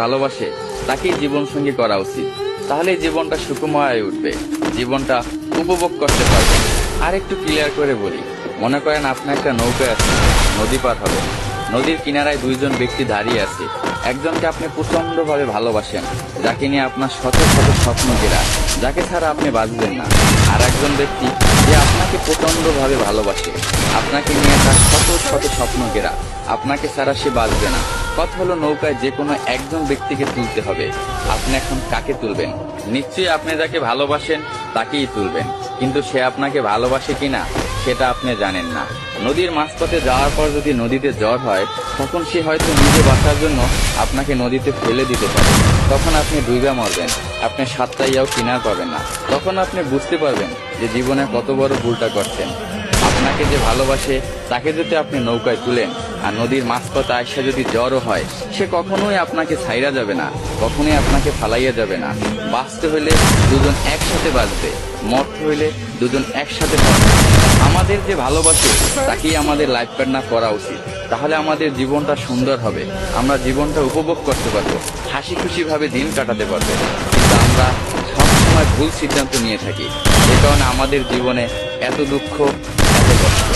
ভালোবাসে তাকেই জীবন সঙ্গী করা উচিত। তাহলে জীবনটা সুখময় হয়ে উঠবে, জীবনটা উপভোগ করতে পারবেন। আর একটু ক্লিয়ার করে বলি, মনে করেন আপনার একটা নৌকা আছে, নদী পার হবে। নদীর কিনারায় দুইজন ব্যক্তি দাঁড়িয়ে আছে। একজনকে আপনি প্রচন্ড ভাবে ভালোবাসেন, যাকে নিয়ে আপনার শত শত স্বপ্ন ঘেরা, যাকে ছাড়া আপনি বাঁচবেন না। আর একজন ব্যক্তি যে আপনাকে প্রচন্ড ভাবে ভালোবাসে, আপনাকে নিয়ে তার শত শত স্বপ্ন ঘেরা, আপনাকে ছাড়া সে বাঁচবে না। কথা হলো, নৌকায় যে কোনো একজন ব্যক্তিকে তুলতে হবে। আপনি এখন কাকে তুলবেন? নিশ্চয়ই আপনি যাকে ভালোবাসেন তাকেই তুলবেন, কিন্তু সে আপনাকে ভালোবাসে কিনা সেটা আপনি জানেন না। নদীর মাঝপথে যাওয়ার পর যদি নদীতে জ্বর হয়, তখন সে হয়তো নিজে বাঁচার জন্য আপনাকে নদীতে ফেলে দিতে পারে। তখন আপনি ডুইবা মরবেন, আপনি সাতটাইয়াও কিনার পাবেন না। তখন আপনি বুঝতে পারবেন যে জীবনে কত বড় ভুলটা করছেন। আপনাকে যে ভালোবাসে তাকে যদি আপনি নৌকায় তুলেন, আর নদীর মাঝপথে আইসা যদি জ্বরও হয়, সে কখনোই আপনাকে ছাইরা যাবে না, কখনোই আপনাকে ফালাইয়া যাবে না। বাঁচতে হইলে দুজন একসাথে বাঁচবে, মরতে হইলে দুজন একসাথে মরবে। আমাদের যে ভালোবাসে তাকেই আমাদের লাইফ পার্টনার করা উচিত। তাহলে আমাদের জীবনটা সুন্দর হবে, আমরা জীবনটা উপভোগ করতে পারবো, হাসি খুশি ভাবে দিন কাটাতে পারবো। কিন্তু আমরা সবসময় ভুল সিদ্ধান্ত নিয়ে থাকি, যে কারণে আমাদের জীবনে এত দুঃখ, এত কষ্ট।